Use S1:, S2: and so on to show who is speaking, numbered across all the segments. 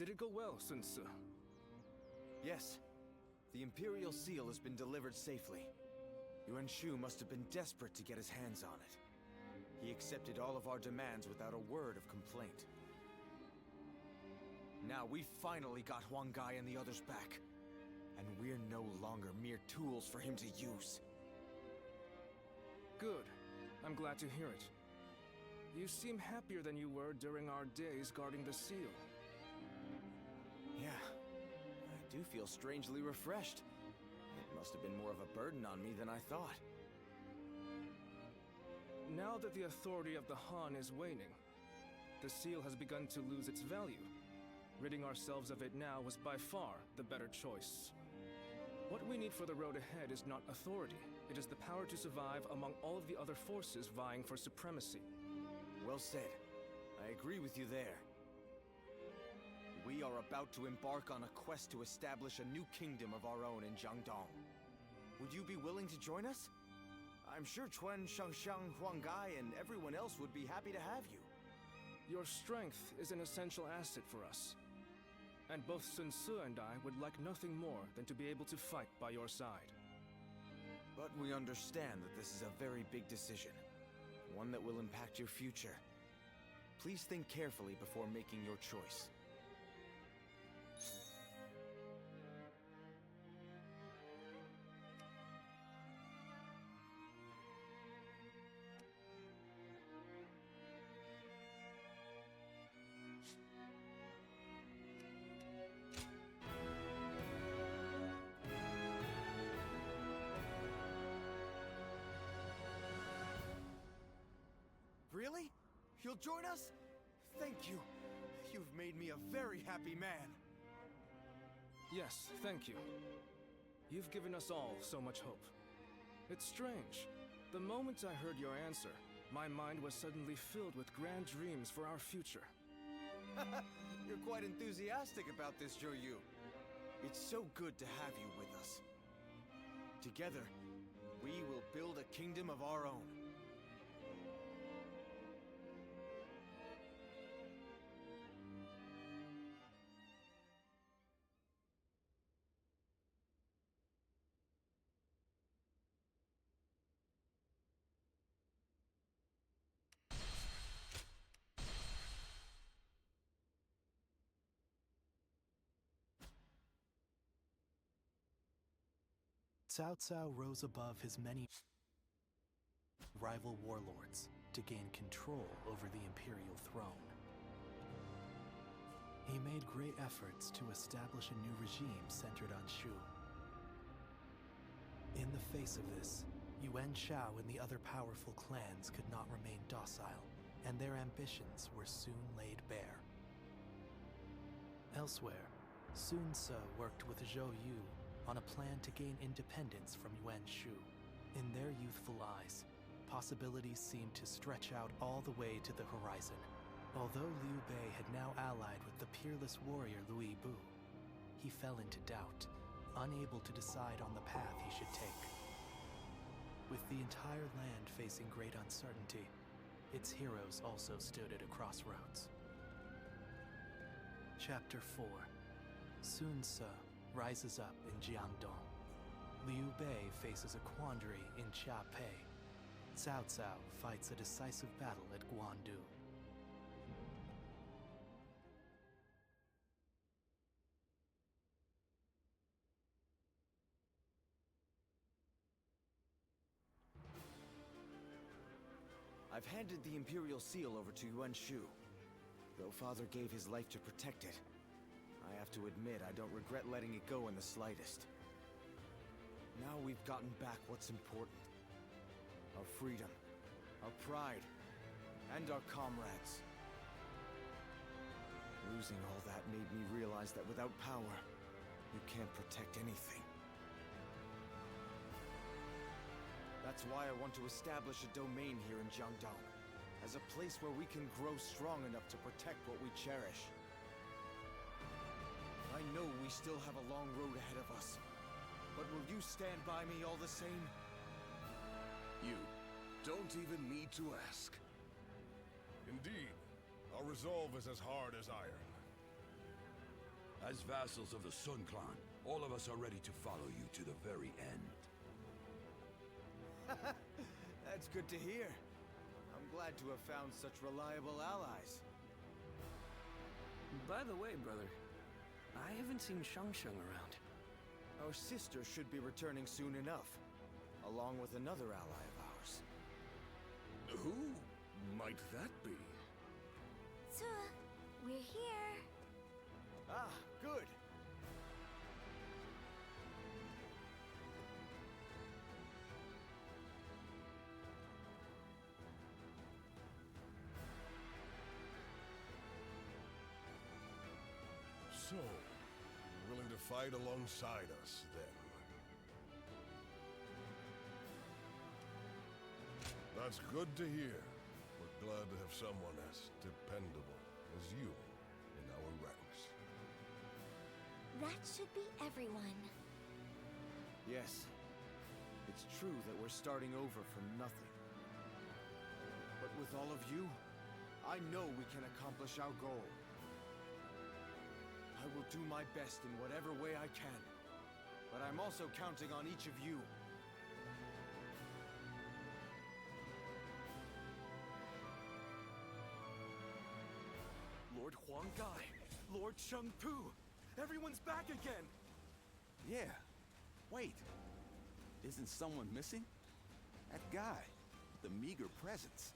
S1: Did it go well, Sun Ce?
S2: Yes. The Imperial Seal has been delivered safely. Yuan Shu must have been desperate to get his hands on it. He accepted all of our demands without a word of complaint. Now we finally got Huang Gai and the others back. And we're no longer mere tools for him to use.
S1: Good. I'm glad to hear it. You seem happier than you were during our days guarding the seal.
S2: Yeah. I do feel strangely refreshed. It must have been more of a burden on me than I thought.
S1: Now that the authority of the Han is waning, the seal has begun to lose its value. Ridding ourselves of it now was by far the better choice. What we need for the road ahead is not authority. It is the power to survive among all of the other forces vying for supremacy.
S2: Well said. I agree with you there. We are about to embark on a quest to establish a new kingdom of our own in Jiangdong. Would you be willing to join us? I'm sure Chuan, Shangxiang, Huang Gai, and everyone else would be happy to have you.
S1: Your strength is an essential asset for us. And both Sun Ce and I would like nothing more than to be able to fight by your side.
S2: But we understand that this is a very big decision. One that will impact your future. Please think carefully before making your choice. Really? You'll join us? Thank you. You've made me a very happy man.
S1: Yes, thank you. You've given us all so much hope. It's strange. The moment I heard your answer, my mind was suddenly filled with grand dreams for our future.
S2: You're quite enthusiastic about this, Zhou Yu. It's so good to have you with us. Together, we will build a kingdom of our own.
S3: Cao Cao rose above his many rival warlords to gain control over the imperial throne. He made great efforts to establish a new regime centered on Shu. In the face of this, Yuan Shao and the other powerful clans could not remain docile, and their ambitions were soon laid bare. Elsewhere, Sun Ce worked with Zhou Yu on a plan to gain independence from Yuan Shu. In their youthful eyes, possibilities seemed to stretch out all the way to the horizon. Although Liu Bei had now allied with the peerless warrior Louis Bu, he fell into doubt, unable to decide on the path he should take. With the entire land facing great uncertainty, its heroes also stood at a crossroads. Chapter 4. Sun Ce rises up in Jiangdong. Liu Bei faces a quandary in Chiapei. Cao Cao fights a decisive battle at Guandu.
S2: I've handed the Imperial Seal over to Yuan Shu. Though Father gave his life to protect it, I have to admit I don't regret letting it go in the slightest. Now we've gotten back what's important. Our freedom, our pride, and our comrades. Losing all that made me realize that without power, you can't protect anything. That's why I want to establish a domain here in Jiangdong, as a place where we can grow strong enough to protect what we cherish. I know we still have a long road ahead of us, but will you stand by me all the same?
S4: You don't even need to ask.
S5: Indeed, our resolve is as hard as iron.
S4: As vassals of the Sun Clan, all of us are ready to follow you to the very end.
S2: That's good to hear. I'm glad to have found such reliable allies.
S5: By the way, brother, I haven't seen Shang around.
S2: Our sister should be returning soon enough, along with another ally of ours.
S4: Who might that be?
S6: We're here.
S2: Ah, good.
S7: So, you're willing to fight alongside us, then? That's good to hear. We're glad to have someone as dependable as you in our ranks.
S6: That should be everyone.
S2: Yes. It's true that we're starting over from nothing. But with all of you, I know we can accomplish our goal. I will do my best in whatever way I can. But I'm also counting on each of you.
S5: Lord Huang Gai, Lord Sheng Pu, everyone's back again!
S8: Yeah. Wait. Isn't someone missing? That guy, with the meager presence.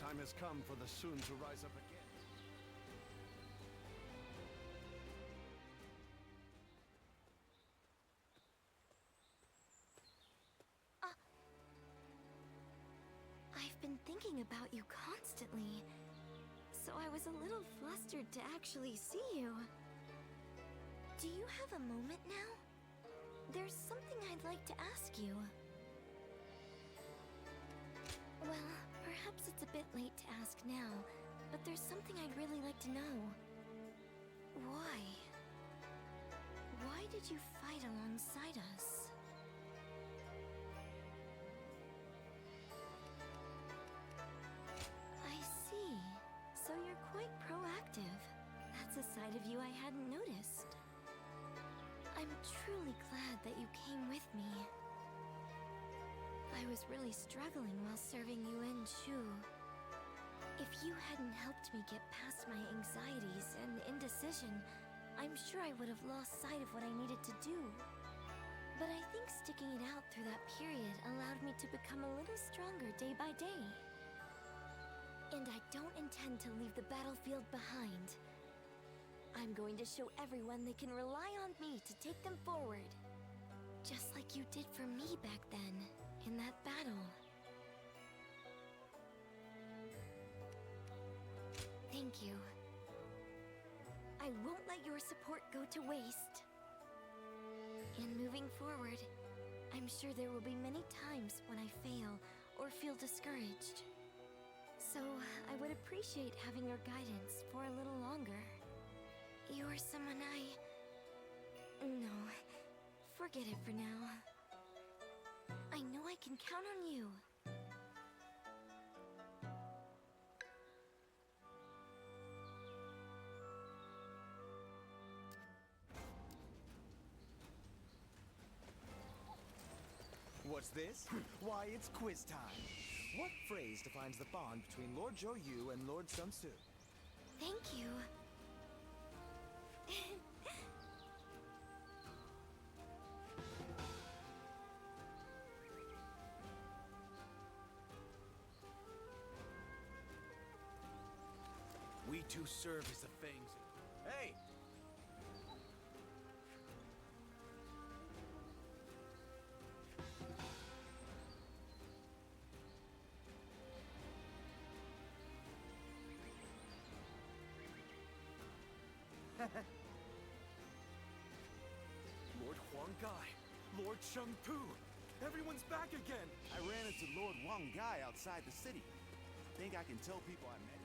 S7: Time has come for the Sun to rise up again.
S6: I've been thinking about you constantly, so I was a little flustered to actually see you. Do you have a moment now? There's something I'd like to ask you. Well, perhaps it's a bit late to ask now, but there's something I'd really like to know. Why? Why did you fight alongside us? I see. So you're quite proactive. That's a side of you I hadn't noticed. I'm truly glad that you came with me. I was really struggling while serving Yuan Shu. If you hadn't helped me get past my anxieties and indecision, I'm sure I would have lost sight of what I needed to do. But I think sticking it out through that period allowed me to become a little stronger day by day. And I don't intend to leave the battlefield behind. I'm going to show everyone they can rely on me to take them forward. Just like you did for me back then, in that battle. Thank you. I won't let your support go to waste. And moving forward, I'm sure there will be many times when I fail or feel discouraged. So, I would appreciate having your guidance for a little longer. You're someone No, forget it for now. I know I can count on you.
S2: What's this? Why, it's quiz time. What phrase defines the bond between Lord Zhou Yu and Lord Sun Tzu?
S6: Thank you.
S5: We two serve as the fangs.
S2: Hey!
S5: Lord Huanggai, Lord Chengpu, everyone's back again.
S8: I ran into Lord Wang Gai outside the city. Think I can tell people I met him?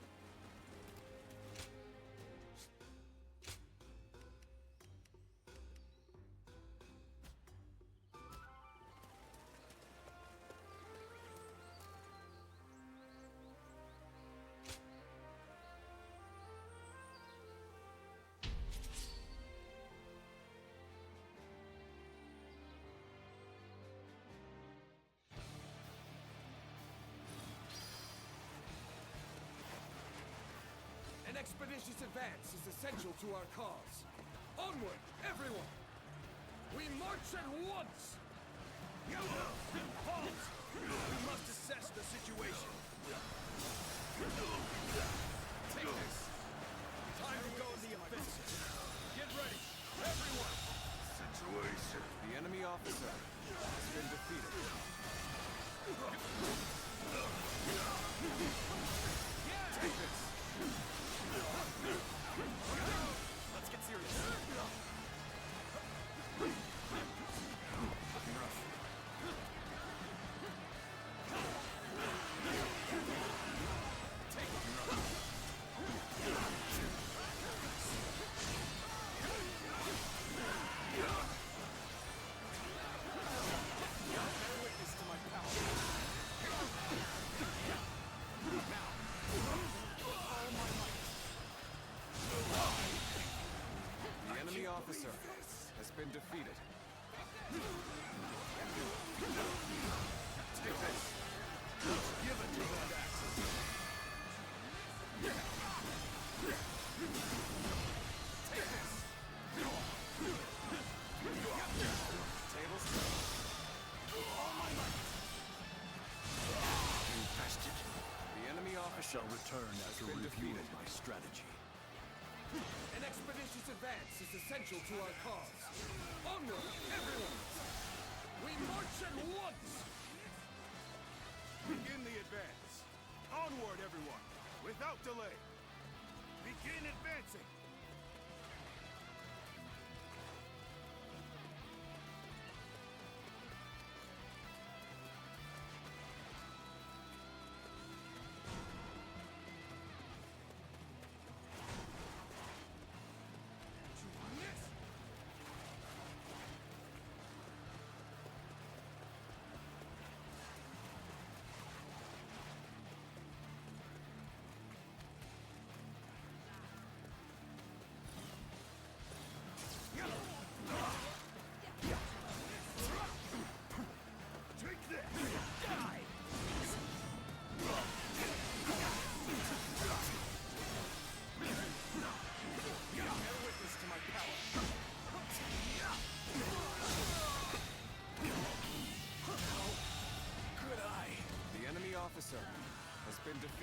S5: An expeditious advance is essential to our cause. Onward, everyone! We march at once! Halt! We must assess the situation. Take this! Time to go in the offensive. Get ready, everyone!
S2: Situation. The enemy officer has been defeated.
S5: Take this!
S2: Let's get serious. Officer has been defeated.
S5: Take this! Give it to that axe! Take this!
S2: Tables turned.
S5: All my might!
S2: Infested. The enemy officer
S9: Shall return after
S2: been
S9: reviewing
S2: defeated.
S9: my strategy.
S5: An expeditious advance is essential to our cause. Onward, everyone! We march at once!
S8: Begin the advance. Onward, everyone, without delay. Begin advancing.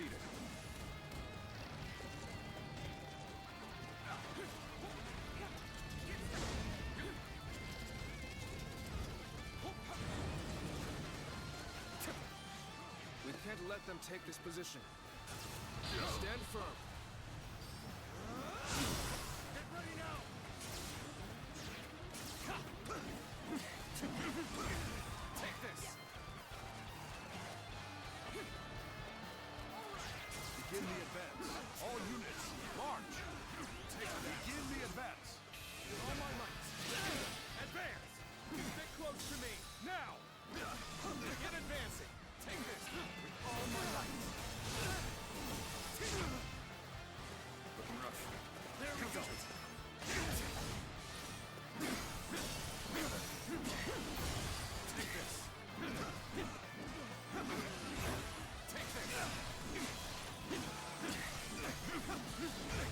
S5: defeated.
S1: We can't let them take this position. Stand firm.
S8: Get ready now!
S5: Take this!
S8: Begin the advance. All units, march! Begin the advance. With all my might. Advance! Stick close to me, now! Begin advancing. Take this with all my might.
S5: Looking rough.
S8: There we go.
S5: Take this. Take this.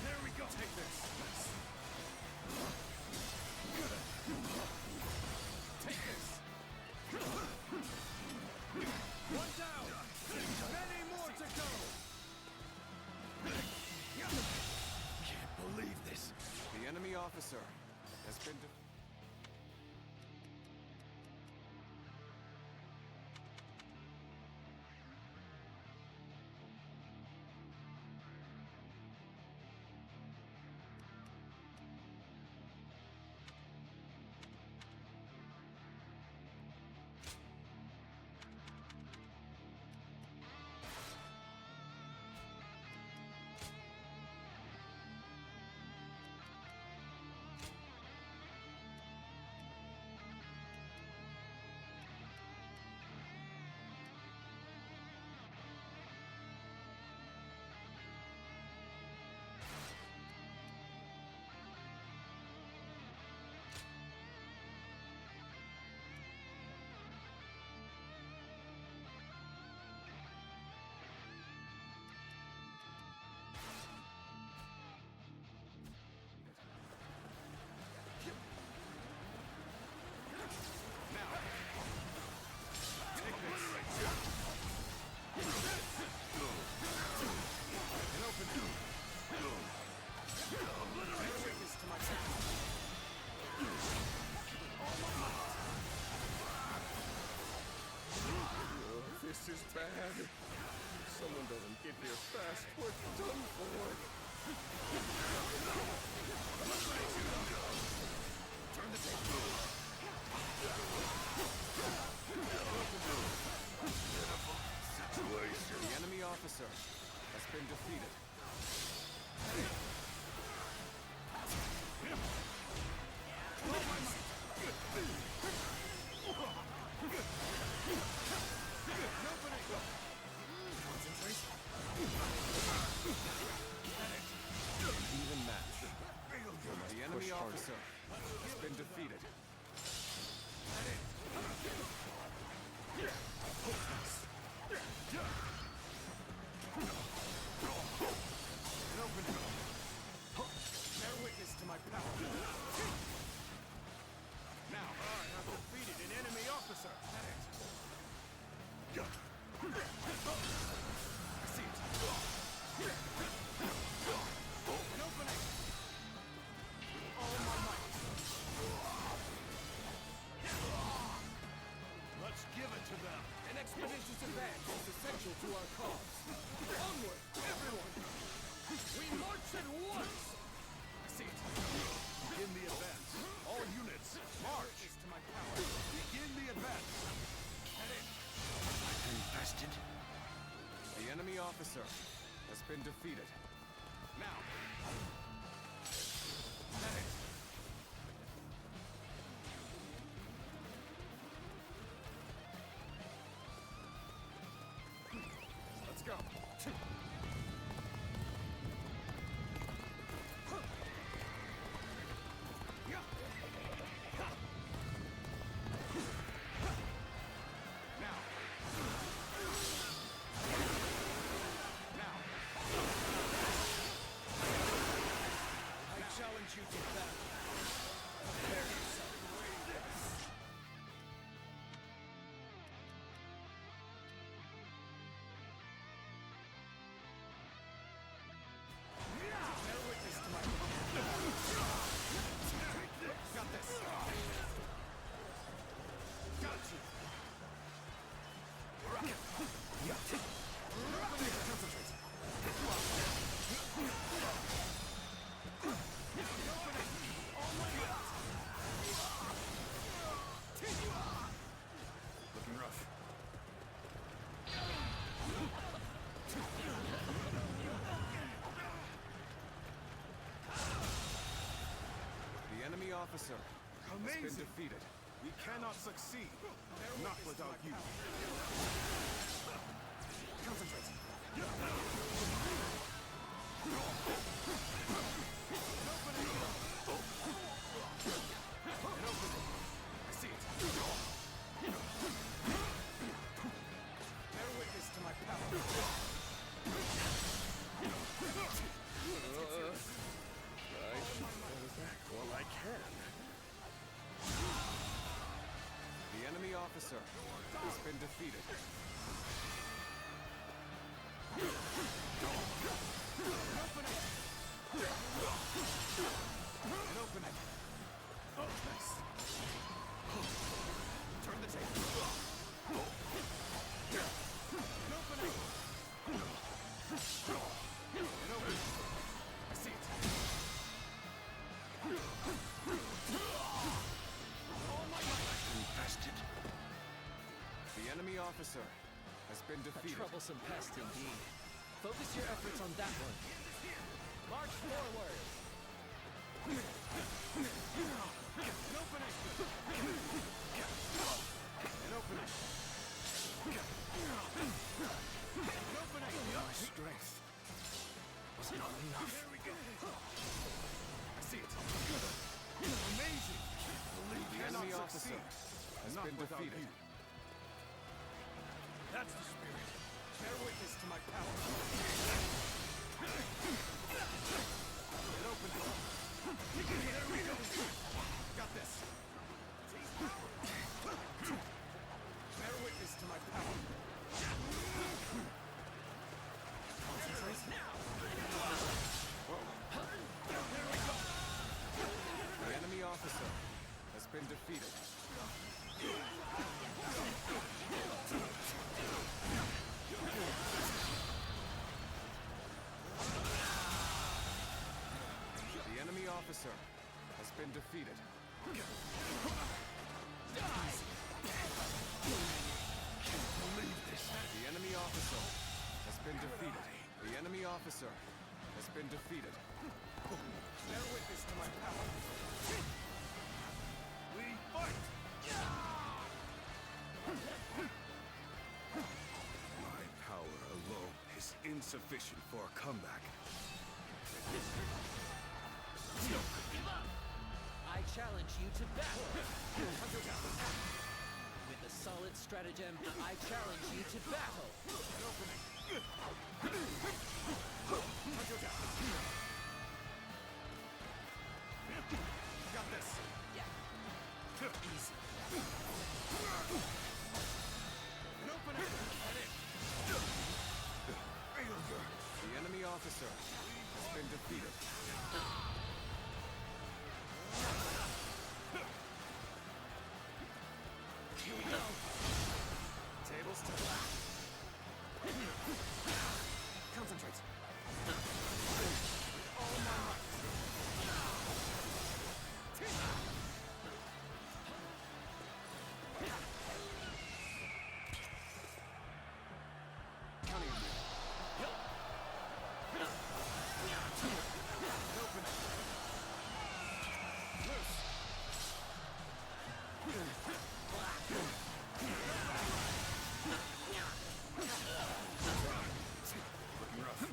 S8: There we go.
S5: Take this. Take this.
S8: One down. Many more to go.
S5: Can't believe this.
S2: The enemy officer has been
S8: This is bad. If someone doesn't get here fast, we're done for.
S5: Turn the table.
S2: The enemy officer has been defeated. Even match. The enemy officer has been defeated.
S8: Bear witness to my power. Now, I have defeated an enemy officer.
S5: I see it.
S8: An opening. With all my might. Let's give it to them.
S5: An expeditious advance is essential to our cause. Onward, everyone! We march at once! I see it.
S8: Begin the advance. All units, march.
S5: To my power.
S8: Begin the advance.
S2: Infested. The enemy officer has been defeated.
S8: Now.
S5: Let's go.
S8: Challenge you to battle. Prepare yourself.
S2: enemy officer has been
S8: Amazing.
S2: defeated.
S8: We cannot succeed. Not without you.
S5: Concentrate. I see it. Bear witness to my power.
S8: Well, I can.
S2: The enemy officer has been defeated.
S5: An opening. Oh, nice. Turn the table. An opening. An opening. I see it. All my might.
S8: Infested.
S2: The enemy officer has been
S9: A
S2: defeated.
S9: troublesome pest indeed. Focus your efforts on that one. March forward!
S5: An opening. An opening. An opening.
S1: My strength was not enough.
S5: There we go. I see it. Amazing.
S2: The enemy officer has
S8: Not
S2: been
S8: without
S2: defeated.
S8: you.
S5: That's the spirit. Bear witness to my power. It opens it. There we go. Got this. Bear witness to my power. Concentrate now. There we go.
S2: The enemy officer has been defeated. The enemy officer has been defeated. The enemy officer has been defeated. The enemy officer has been defeated.
S5: Bear witness to my power. We fight.
S8: My power alone is insufficient for a comeback.
S9: I challenge you to battle! With a solid stratagem, I challenge you to battle!
S5: Got this. Easy. An opening. And in.
S2: The enemy officer has been defeated.
S5: Here we go. Tables to concentrate. All my might. Counting on you. Open it. Loose. Looking rough.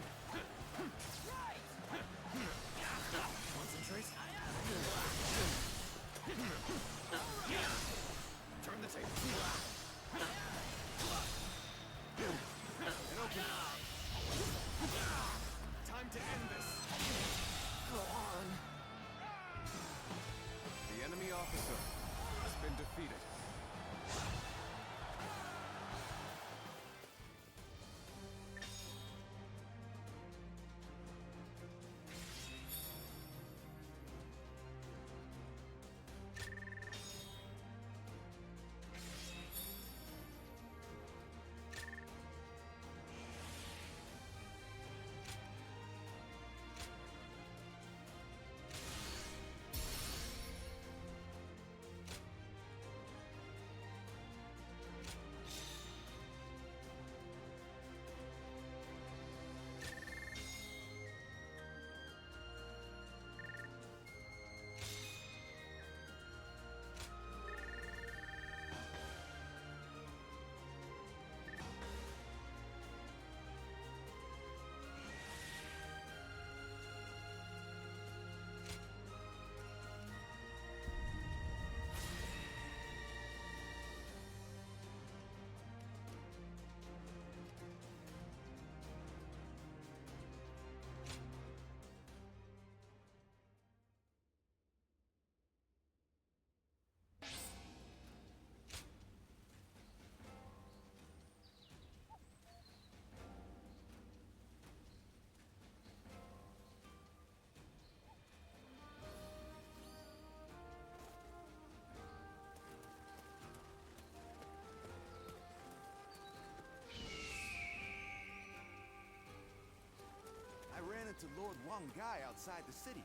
S10: talented Lord Wang guy outside the city.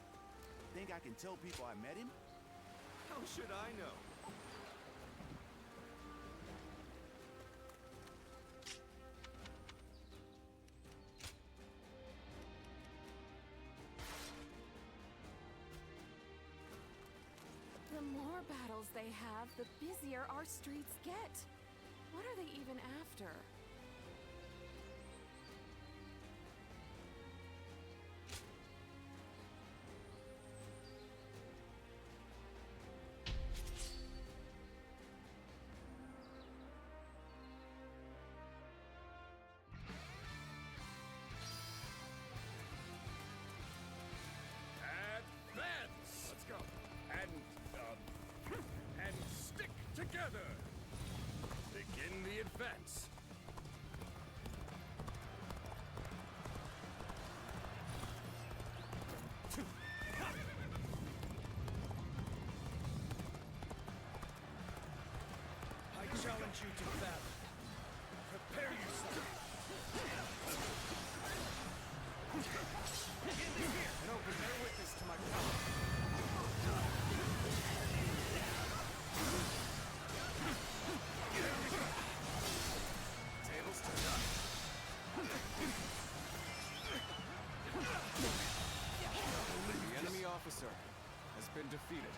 S10: Think I can tell people I met him?
S5: How should I know?
S11: The more battles they have, the busier our streets get. What are they even after?
S5: Advance! Let's go. And stick together. Begin the advance.
S8: I challenge you to battle. Prepare yourself.
S10: An open bear witness to my power. Tables turned up.
S2: The enemy officer has been defeated.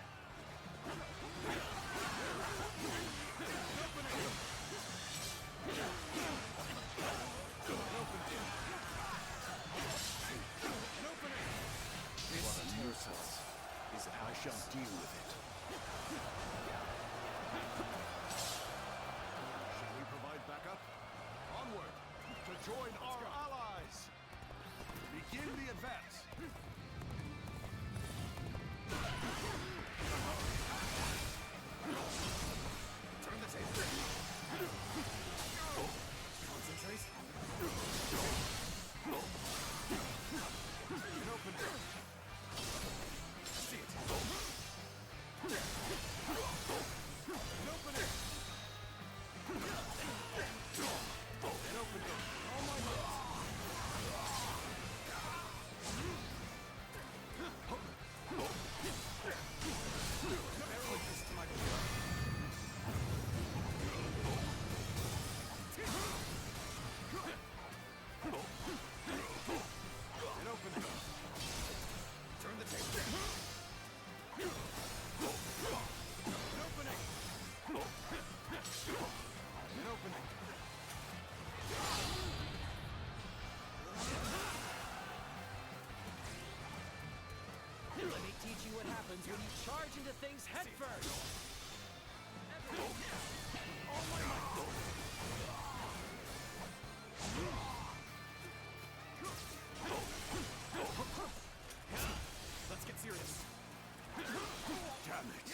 S8: What a nuisance. I shall deal with it. Shall we provide backup? Onward! To join our allies! Begin the advance!
S10: Turn the table. Concentrate. An open door. See it. An opening. An open door. All my might. Bear witness to my power. An open door. Turn the table. An opening. An opening.
S9: Let me teach you what happens when you charge into things headfirst.
S10: All my might. Let's get serious.
S8: Damn it!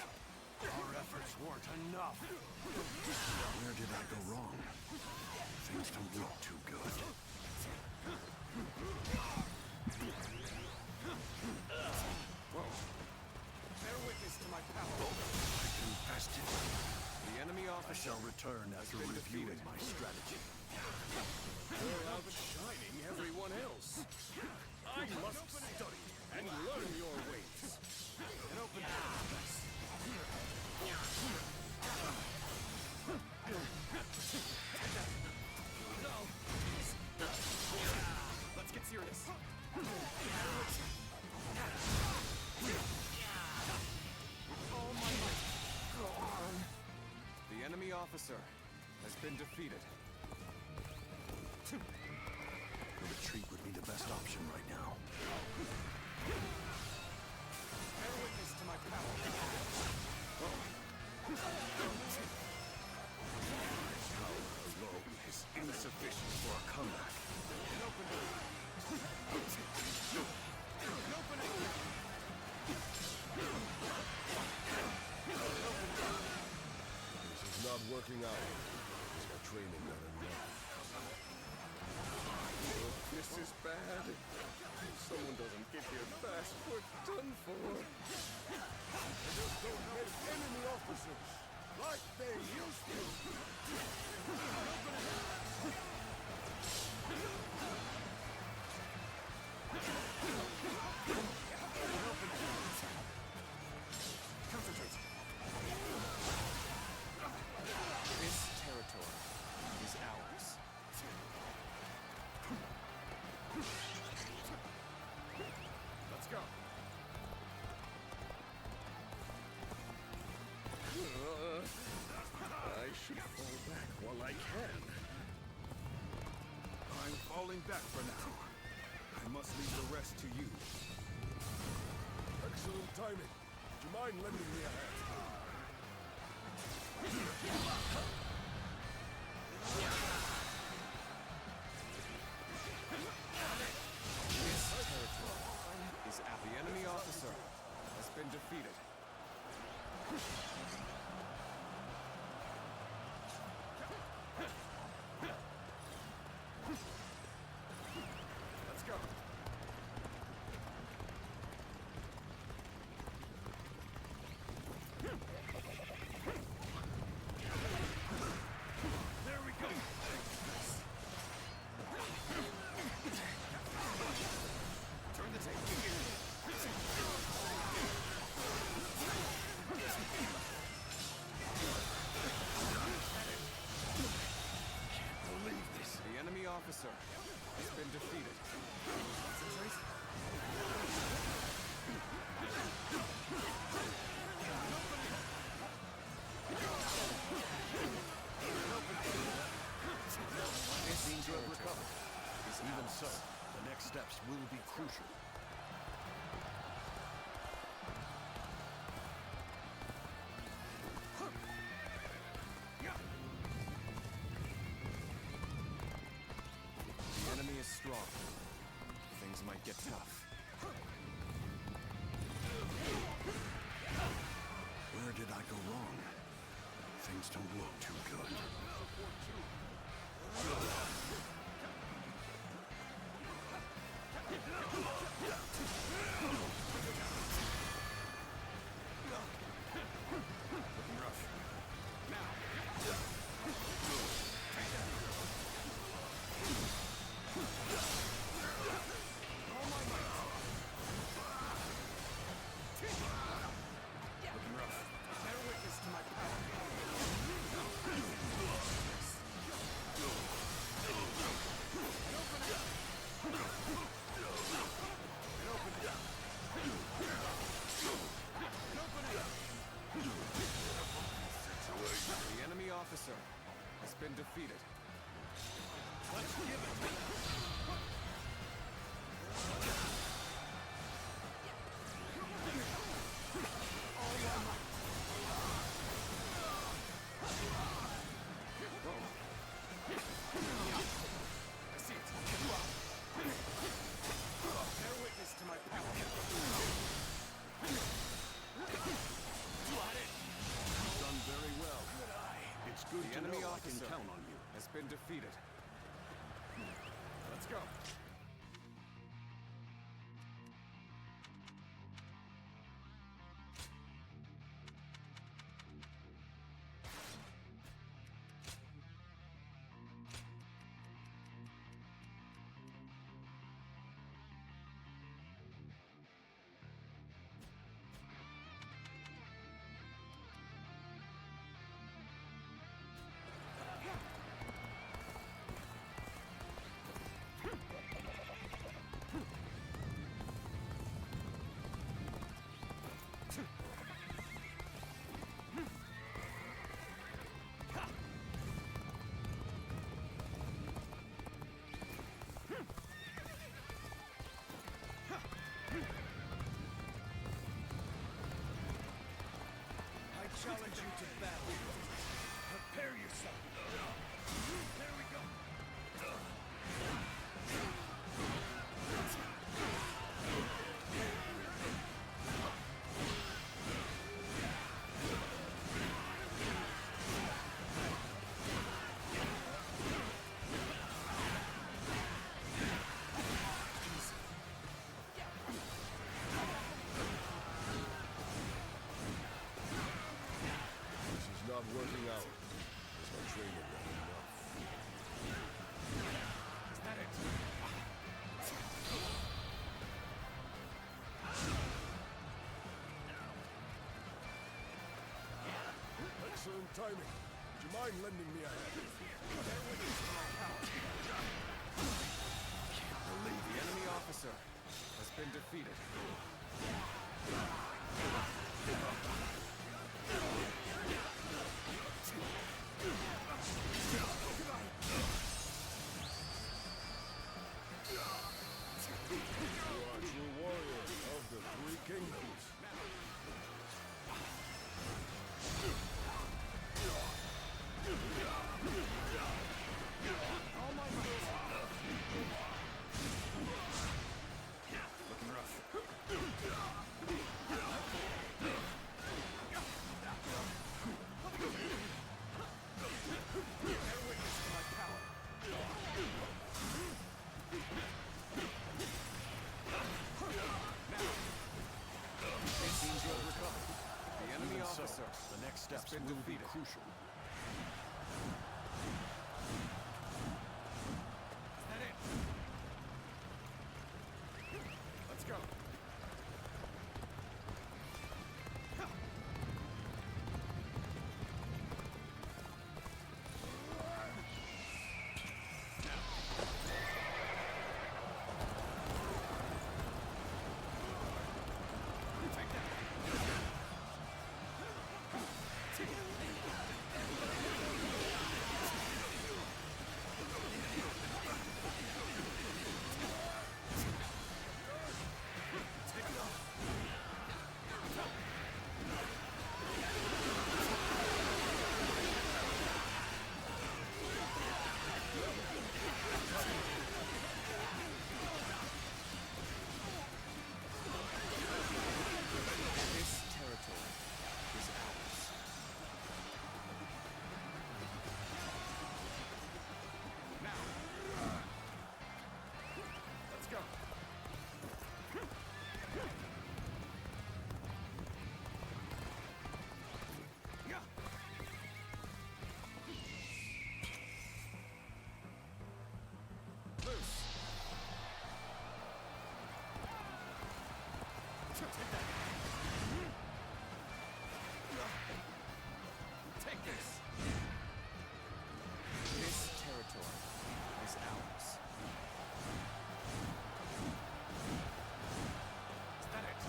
S8: Our efforts weren't enough. Where did I go wrong? Things don't look too good.
S10: Bear witness to my power.
S8: I confessed it.
S2: The enemy
S8: I
S2: officer
S8: shall return after
S2: been
S8: reviewing
S2: defeated.
S8: my strategy.
S5: You're outshining everyone else. I must study and learn your ways.
S10: An open door. Let's get serious. All my might. Go on.
S2: The enemy officer has been defeated.
S8: The retreat would be the best option right now.
S10: Bear witness to my power.
S8: Power alone is insufficient for a comeback.
S10: An open door. An opening.
S7: This is not working out. Is my training not enough?
S5: This is bad. If someone doesn't get here fast, we're done for.
S8: Just don't make enemy officers like they used to.
S10: An
S8: should fall back while I can. I'm falling back for now. I must leave the rest to you.
S7: Excellent timing. Would you mind lending me a hand?
S5: This territory is at the enemy officer has been defeated. Let's go.
S8: There we go.
S5: Turn the tape.
S8: Believe this.
S5: The enemy officer has been defeated.
S7: This seems to have recovered. Even so, the next steps will be crucial.
S5: The enemy is strong. Things might get tough.
S4: Where did I go wrong? Things don't look too good.
S5: Looking rough. Looking rough. Bear witness to my power. The enemy officer has been defeated.
S8: Let's give it.
S5: I see it. Bear witness to my power.
S8: Done very well. It's good
S5: The
S8: to
S5: enemy
S8: know I
S5: officer
S8: can count on you.
S5: has been defeated. Let's go.
S8: I challenge you to battle. Prepare yourself. There we go.
S7: This is not working out. Is my training not enough?
S5: Is that it?
S7: Excellent timing. Would you mind lending me a hand?
S5: The enemy officer has been defeated. officer
S8: the next
S5: has
S8: steps
S5: been
S8: will be
S5: defeated.
S8: crucial.
S5: Is that it? Let's go. Take this! This territory is ours. Is that it?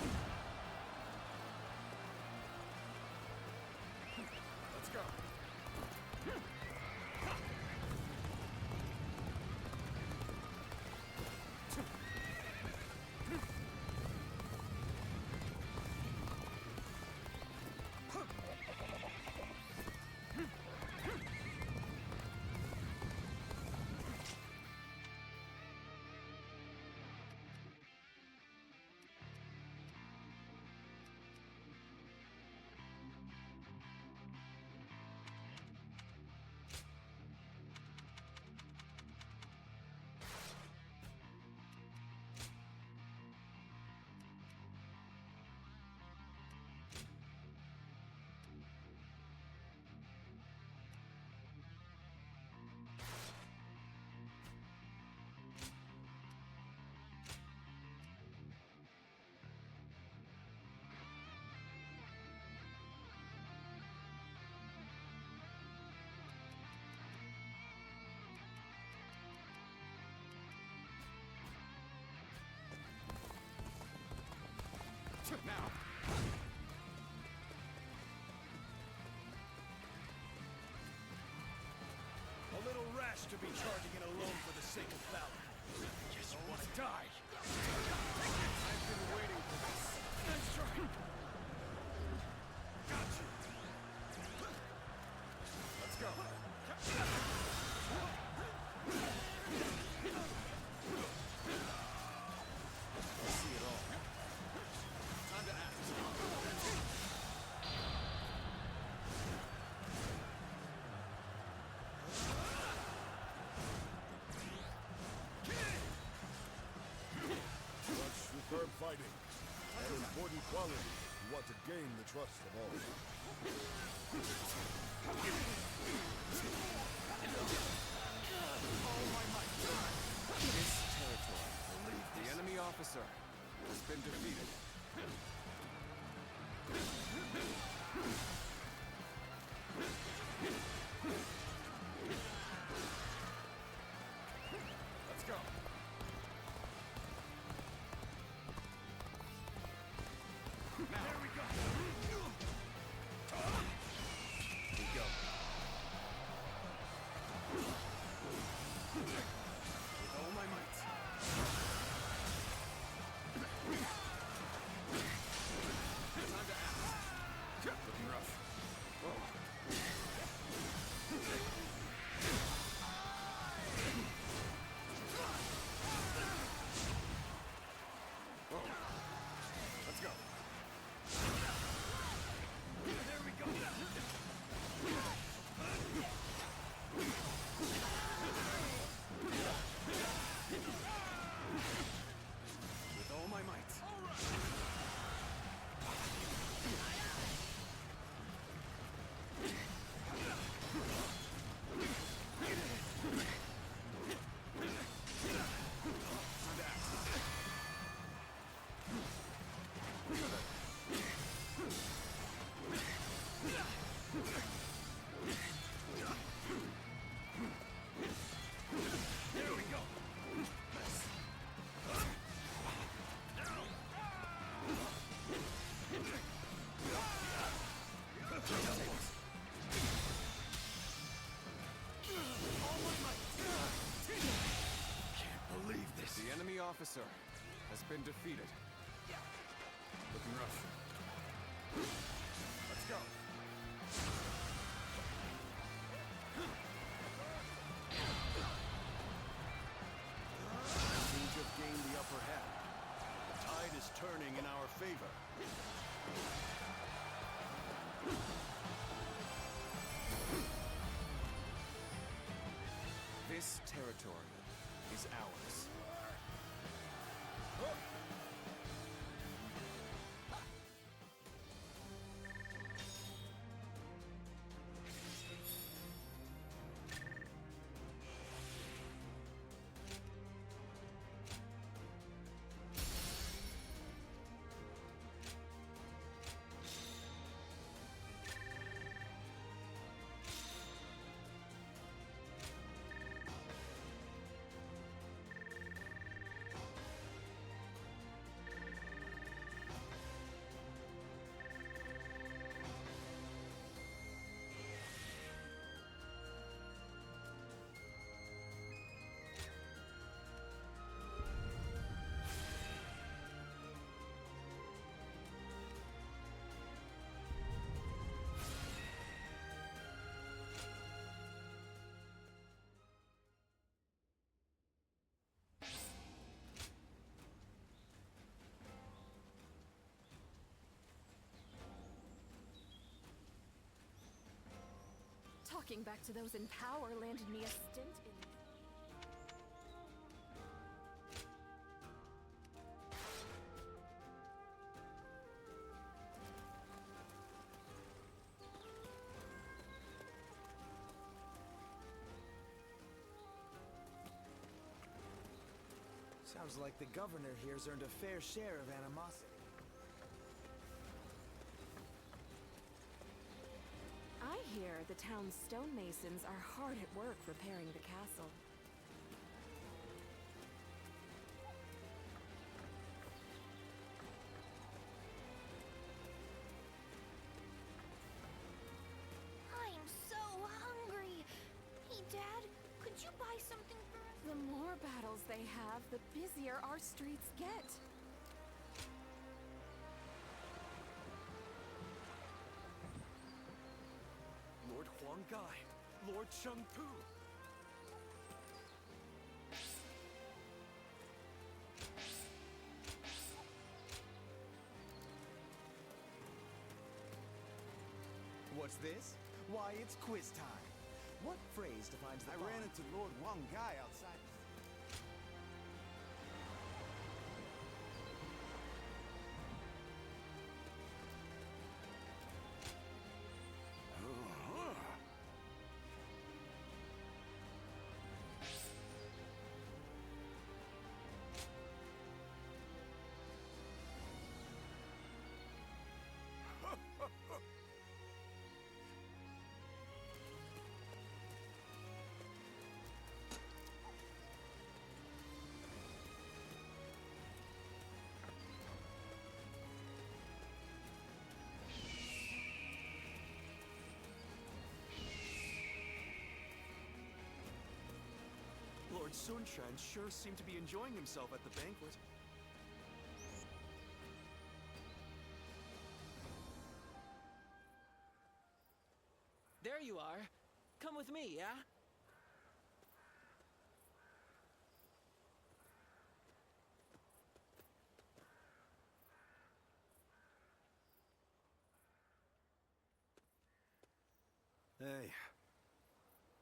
S5: Let's go. Now!
S8: A little rash to be charging in alone for the sake of valor. Yes, you want to die?
S5: I've been waiting for this. Nice try!
S8: Got you!
S5: Let's go. I see it all. Time to act.
S7: Such superb fighting. An important quality if you want to gain the trust of all.
S5: This territory. The enemy officer has been defeated. Let's go. Now. There we go. We go. With all my might. officer has been defeated. Looking rough. Let's go.
S8: We seem to have gained the upper hand. The tide is turning in our favor.
S5: This territory is ours.
S11: Talking back to those in power landed me a stint in...
S2: Sounds like the governor here's earned a fair share of animosity.
S11: I hear the town's stonemasons are hard at work repairing the castle.
S6: I'm so hungry. Hey, Dad, could you buy something for us?
S11: The more battles they have, the busier our streets get.
S8: Lord Huanggai, Lord Chengpu.
S2: What's this? Why, it's quiz time. What phrase defines the
S10: I ran into Lord Huanggai outside.
S8: Lord Sunshan sure seemed to be enjoying himself at the banquet.
S9: There you are. Come with me, yeah?
S12: Hey.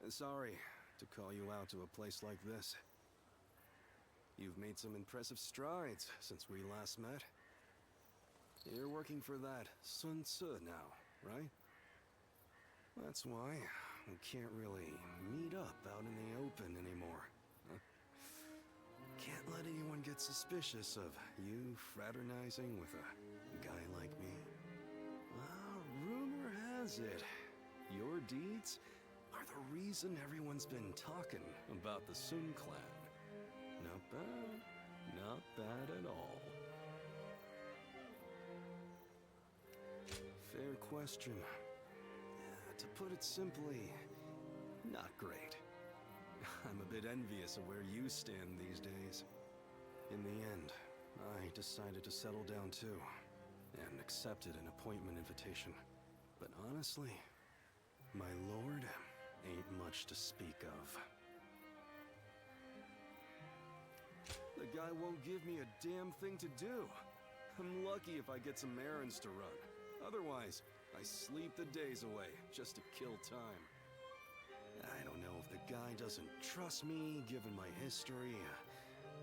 S12: Sorry to call you out to a place like this. You've made some impressive strides since we last met. You're working for that Sun Tzu now, right? That's why we can't really meet up out in the open anymore. Huh? Can't let anyone get suspicious of you fraternizing with a guy like me. Well, rumor has it, your deeds are the reason everyone's been talking about the Sun clan. Not bad. Not bad at all. Fair question. To put it simply, not great. I'm a bit envious of where you stand these days. In the end, I decided to settle down too, and accepted an appointment invitation. But honestly, my lord ain't much to speak of. The guy won't give me a damn thing to do. I'm lucky if I get some errands to run. Otherwise, I sleep the days away just to kill time. I don't know if the guy doesn't trust me, given my history,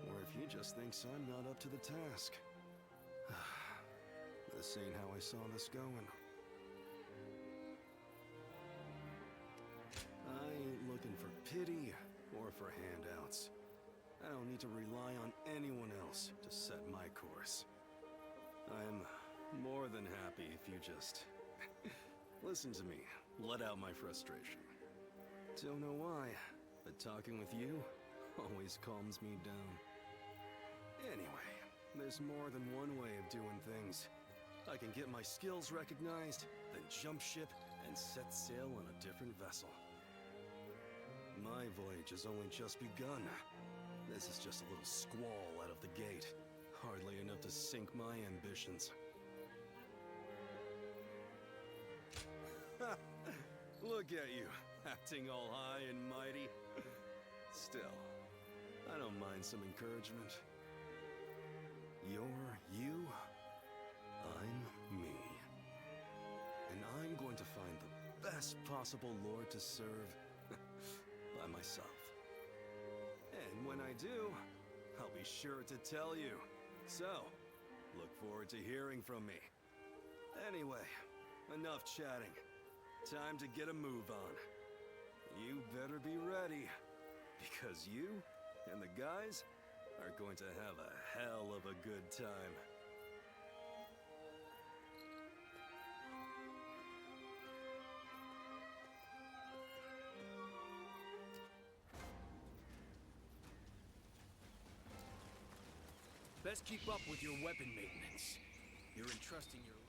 S12: or if he just thinks I'm not up to the task. This ain't how I saw this going. I ain't looking for pity or for handouts. I don't need to rely on anyone else to set my course. I'm more than happy if you just listen to me, let out my frustration. Don't know why, but talking with you always calms me down. Anyway, there's more than one way of doing things. I can get my skills recognized, then jump ship and set sail on a different vessel. My voyage has only just begun. This is just a little squall out of the gate. Hardly enough to sink my ambitions. Look at you, acting all high and mighty. Still, I don't mind some encouragement. You're you, I'm me. And I'm going to find the best possible lord to serve by myself. And when I do, I'll be sure to tell you. So, look forward to hearing from me. Anyway, enough chatting. Time to get a move on. You better be ready, because you and the guys are going to have a hell of a good time.
S5: Best keep up with your weapon maintenance. You're entrusting your life.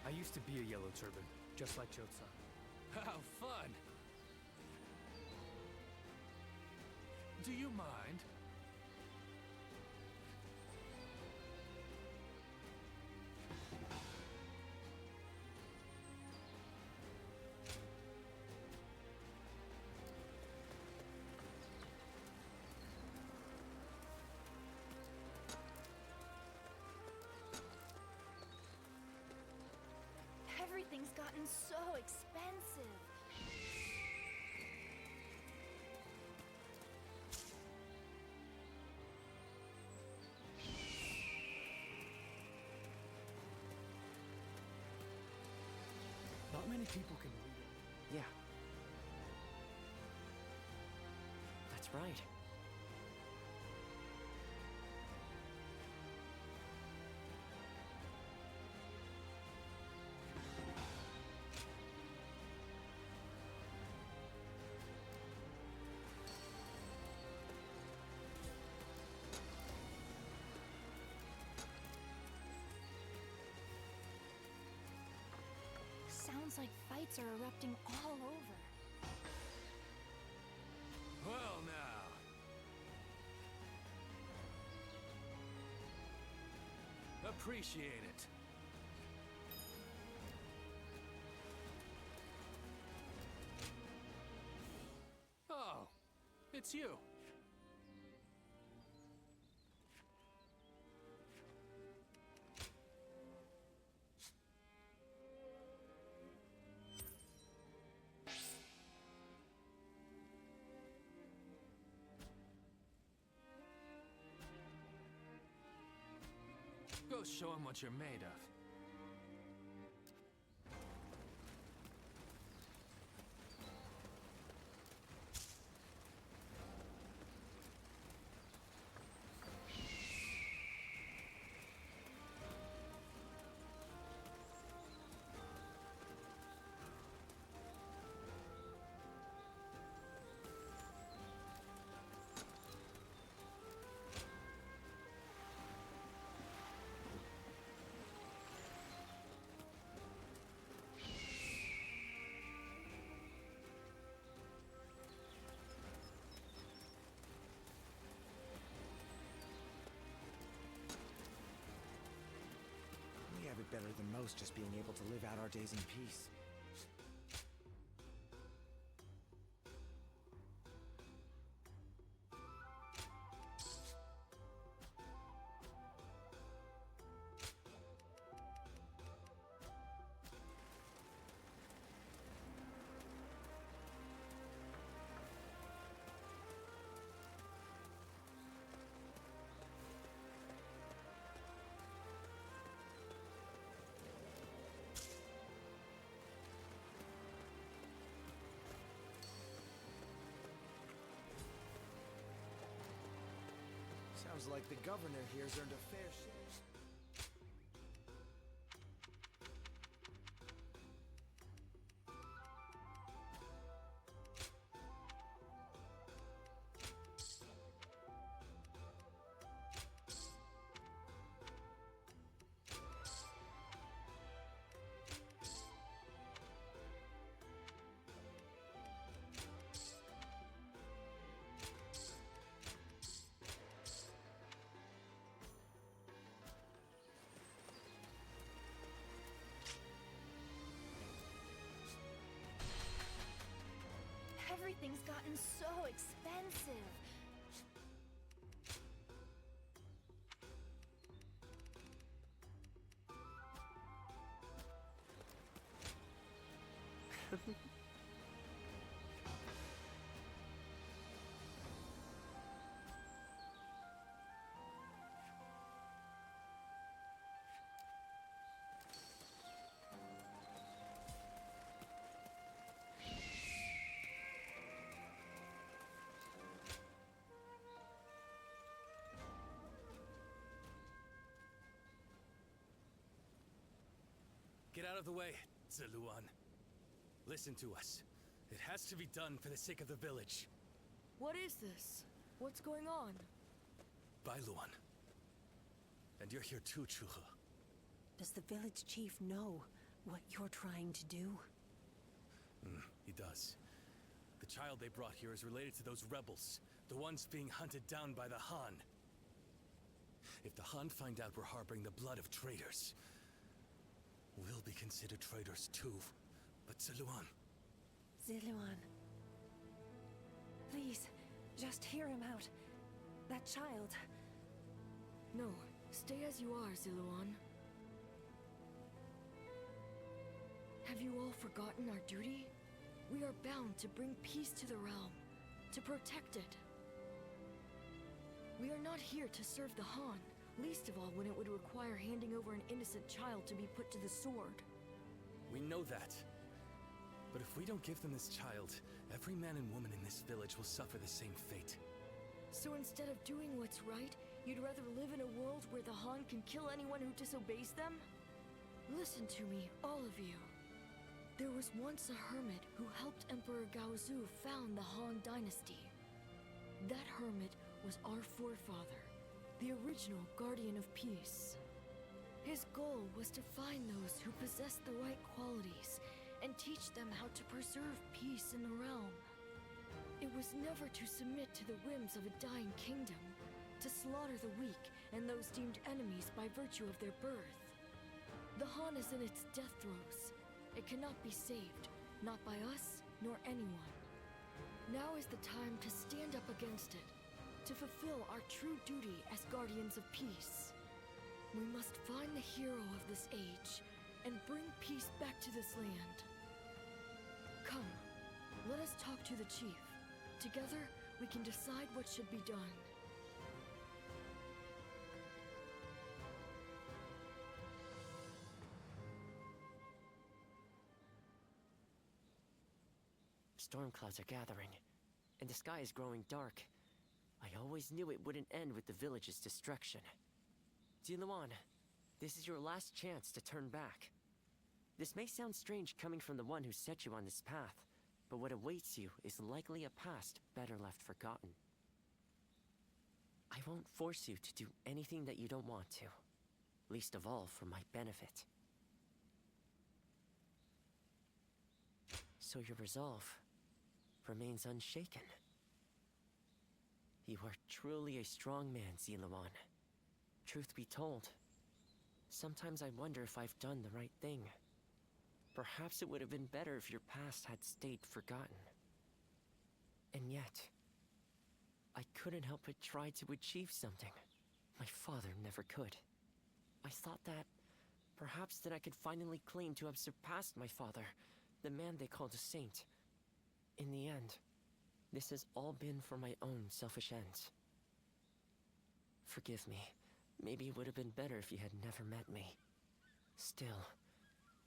S9: I used to be a Yellow Turban, just like Jotsan.
S5: How fun! Do you mind?
S6: Everything's gotten so expensive.
S9: Not many people can read it.
S13: Yeah. That's right.
S6: Sounds like fights are erupting all over.
S5: Well now. Appreciate it. Oh, it's you. Go show him what you're made of.
S2: better than most just being able to live out our days in peace. Sounds like the governor here's earned a fair share.
S6: Everything's gotten so expensive.
S8: Get out of the way, Ziluan. Listen to us. It has to be done for the sake of the village.
S14: What is this? What's going on?
S8: Bailuan. And you're here too, Chuha.
S15: Does the village chief know what you're trying to do?
S8: He does. The child they brought here is related to those rebels, the ones being hunted down by the Han. If the Han find out we're harboring the blood of traitors, we'll be considered traitors too. But Ziluan...
S15: Ziluan. Please, just hear him out. That child...
S14: No, stay as you are, Ziluan. Have you all forgotten our duty? We are bound to bring peace to the realm, to protect it. We are not here to serve the Han, least of all when it would require handing over an innocent child to be put to the sword.
S8: We know that. But if we don't give them this child, every man and woman in this village will suffer the same fate.
S14: So instead of doing what's right, you'd rather live in a world where the Han can kill anyone who disobeys them? Listen to me, all of you. There was once a hermit who helped Emperor Gaozu found the Han Dynasty. That hermit was our forefather, the original Guardian of Peace. His goal was to find those who possessed the right qualities and teach them how to preserve peace in the realm. It was never to submit to the whims of a dying kingdom, to slaughter the weak and those deemed enemies by virtue of their birth. The Han is in its death throes. It cannot be saved, not by us nor anyone. Now is the time to stand up against it, to fulfill our true duty as guardians of peace. We must find the hero of this age and bring peace back to this land. Come, let us talk to the chief. Together, we can decide what should be done.
S13: Storm clouds are gathering, and the sky is growing dark. I always knew it wouldn't end with the village's destruction. Ziluan, this is your last chance to turn back. This may sound strange coming from the one who set you on this path, but what awaits you is likely a past better left forgotten. I won't force you to do anything that you don't want to, least of all for my benefit. So your resolve remains unshaken. You are truly a strong man, Ziluan. Truth be told, Sometimes I wonder if I've done the right thing. Perhaps it would have been better if your past had stayed forgotten. And yet, I couldn't help but try to achieve something my father never could. I thought that perhaps that I could finally claim to have surpassed my father, the man they called a saint. In the end, this has all been for my own selfish ends. Forgive me. Maybe it would have been better if you had never met me. Still,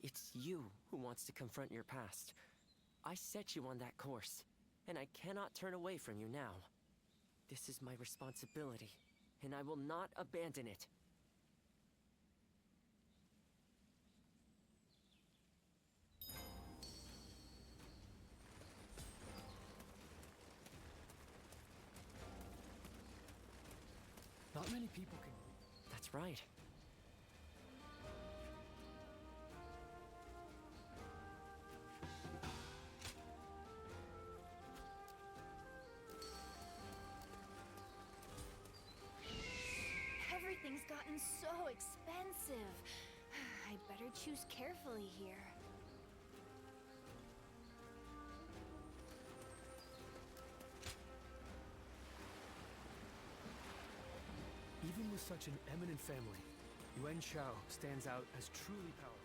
S13: it's you who wants to confront your past. I set you on that course, and I cannot turn away from you now. This is my responsibility, and I will not abandon it.
S9: Not many people can...
S13: That's right.
S11: Everything's gotten so expensive. I better choose carefully here.
S9: Even with such an eminent family, Yuan Shao stands out as truly powerful.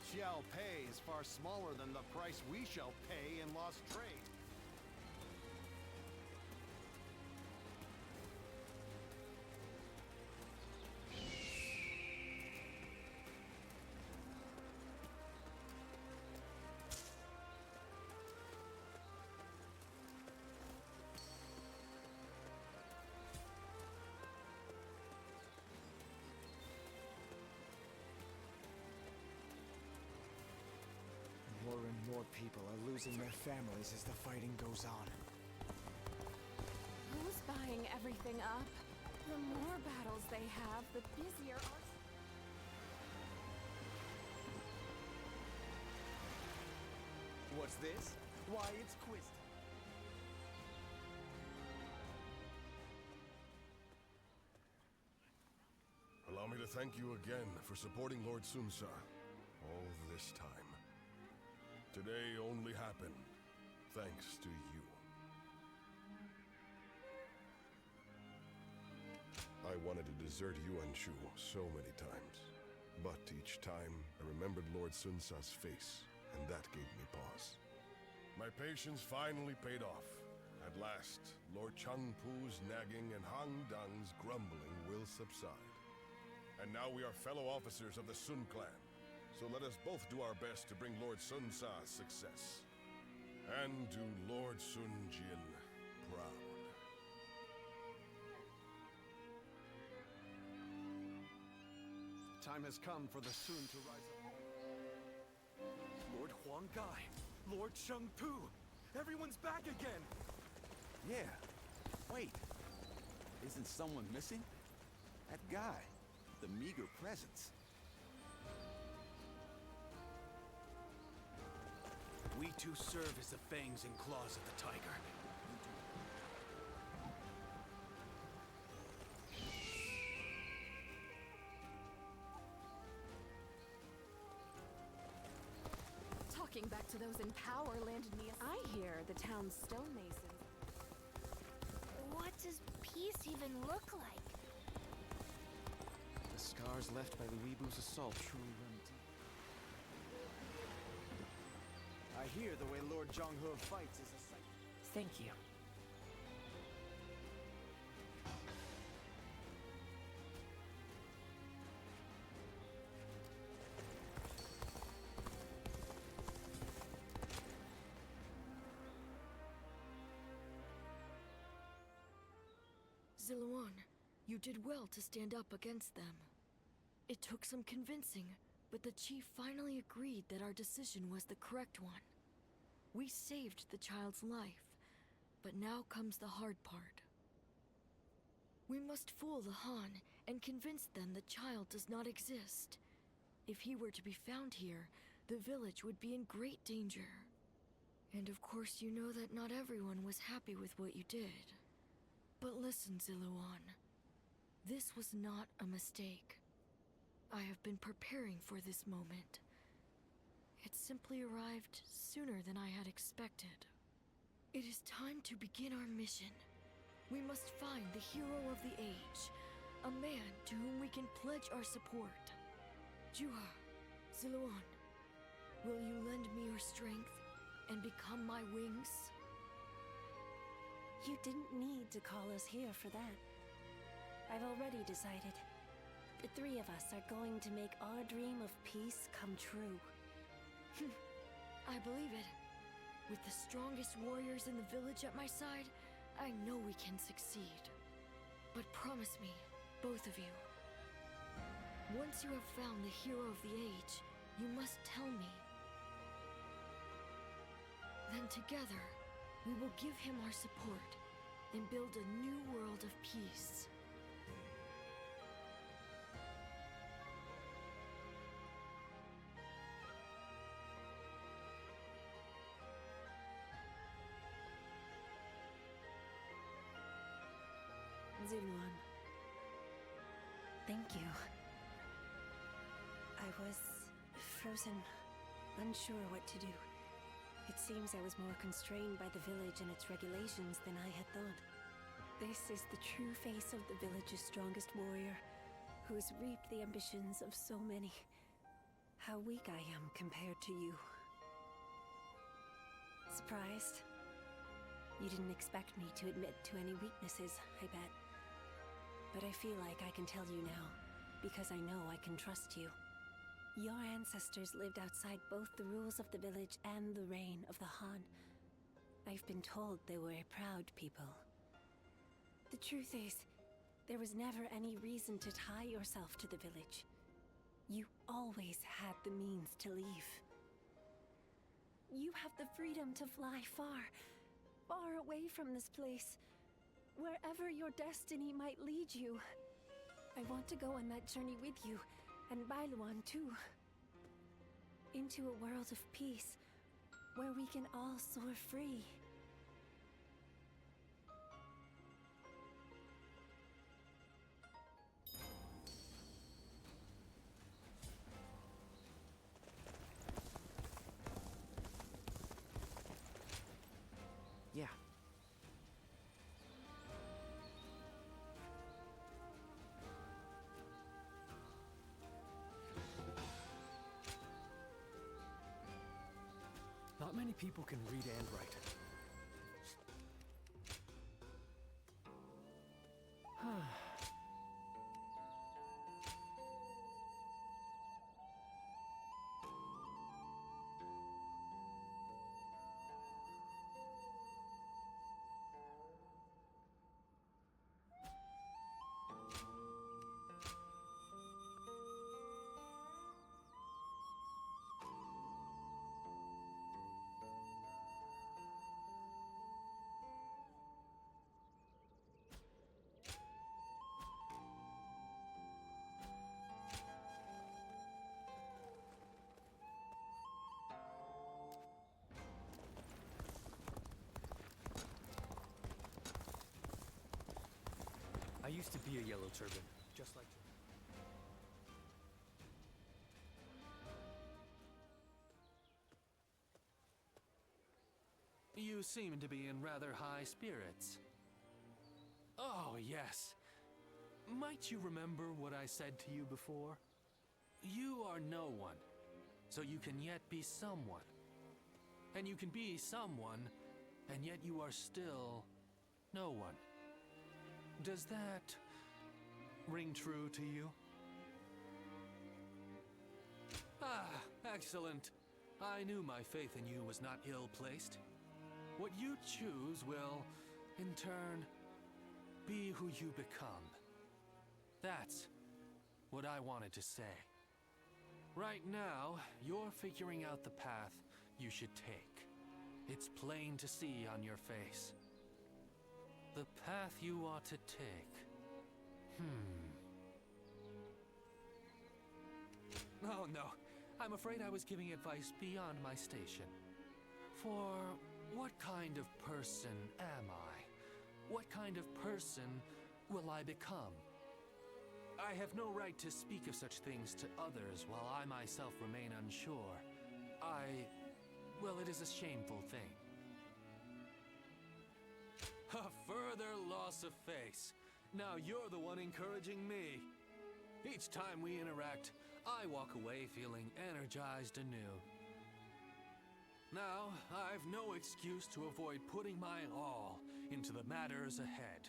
S8: Xiao Pei is far smaller than the price we shall pay in lost trade.
S2: More and more people are losing their families as the fighting goes on.
S11: Who's buying everything up? The more battles they have, the busier our...
S2: What's this? Why, it's quiz time.
S7: Allow me to thank you again for supporting Lord Sun-Sa all this time. Today only happened thanks to you. I wanted to desert Yuan Shu so many times, but each time I remembered Lord Sun-Sa's face, and that gave me pause. My patience finally paid off. At last, Lord Changpu's nagging and Han Dang's grumbling will subside. And now we are fellow officers of the Sun clan. So let us both do our best to bring Lord Sun-Sa success. And do Lord Sun Jin proud.
S8: Time has come for the Sun to rise up.
S9: Lord Huang Gai, Lord Chengpu, everyone's back again!
S10: Yeah. Wait. Isn't someone missing? That guy. The meager presence.
S8: We too serve as the fangs and claws of the tiger.
S11: Talking back to those in power landed me... I hear the town's stonemasons...
S6: What does peace even look like?
S2: The scars left by the Weebu's assault truly run deep. I hear the way Lord Zhonghe fights is a sight.
S13: Thank you.
S14: Ziluan, you did well to stand up against them. It took some convincing, but the chief finally agreed that our decision was the correct one. We saved the child's life, but now comes the hard part. We must fool the Han and convince them the child does not exist. If he were to be found here, the village would be in great danger. And of course you know that not everyone was happy with what you did. But listen, Ziluan. This was not a mistake. I have been preparing for this moment. It simply arrived sooner than I had expected. It is time to begin our mission. We must find the hero of the age, a man to whom we can pledge our support. Juha, Ziluan, will you lend me your strength and become my wings?
S15: You didn't need to call us here for that. I've already decided. The three of us are going to make our dream of peace come true.
S14: I believe it. With the strongest warriors in the village at my side, I know we can succeed. But promise me, both of you, once you have found the hero of the age, you must tell me. Then together, we will give him our support and build a new world of peace.
S15: Ziluan. Thank you. I was frozen, unsure what to do. It seems I was more constrained by the village and its regulations than I had thought. This is the true face of the village's strongest warrior, who has reaped the ambitions of so many. How weak I am compared to you. Surprised? You didn't expect me to admit to any weaknesses, I bet. But I feel like I can tell you now, because I know I can trust you. Your ancestors lived outside both the rules of the village and the reign of the Han. I've been told they were a proud people. The truth is, there was never any reason to tie yourself to the village. You always had the means to leave. You have the freedom to fly far, far away from this place. Wherever your destiny might lead you. I want to go on that journey with you, and Bailuan too. Into a world of peace, where we can all soar free.
S13: Yeah.
S3: Not many people can read and write. I used to be a Yellow Turban, just like you.
S16: You seem to be in rather high spirits. Oh, yes. Might you remember what I said to you before? You are no one, so you can yet be someone. And you can be someone, and yet you are still no one. Does that ring true to you? Ah, excellent. I knew my faith in you was not ill-placed. What you choose will, in turn, be who you become. That's what I wanted to say. Right now, you're figuring out the path you should take. It's plain to see on your face. The path you ought to take. Oh no, I'm afraid I was giving advice beyond my station. For what kind of person am I? what kind of person will I become? I have no right to speak of such things to others while I myself remain unsure. Well, it is a shameful thing. A further loss of face. Now you're the one encouraging me. Each time we interact, I walk away feeling energized anew. Now, I've no excuse to avoid putting my all into the matters ahead.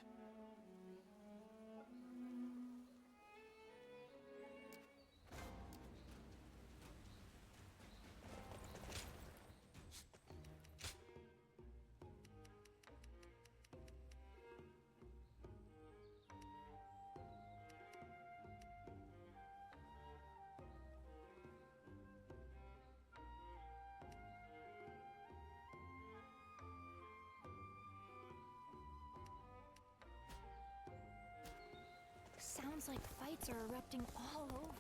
S6: Sounds like fights are erupting all over.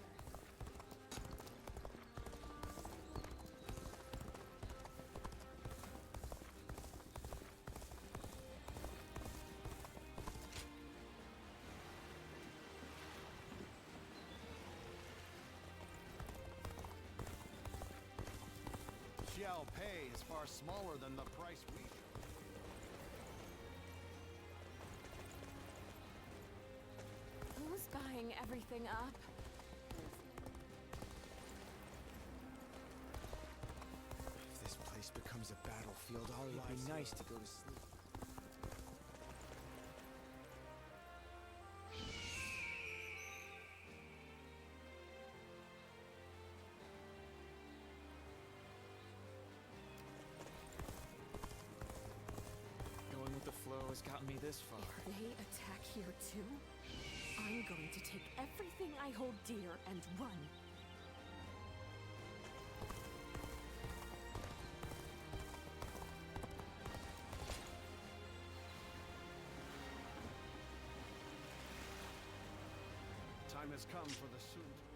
S8: Xiao Pei is far smaller than the price we...
S11: Who's buying everything up?
S2: If this place becomes a battlefield, our lives... It'd be nice to go to sleep.
S1: Going with the flow has gotten me this far.
S11: If they attack here too, I'm going to take everything I hold dear and run.
S8: Time has come for the soon...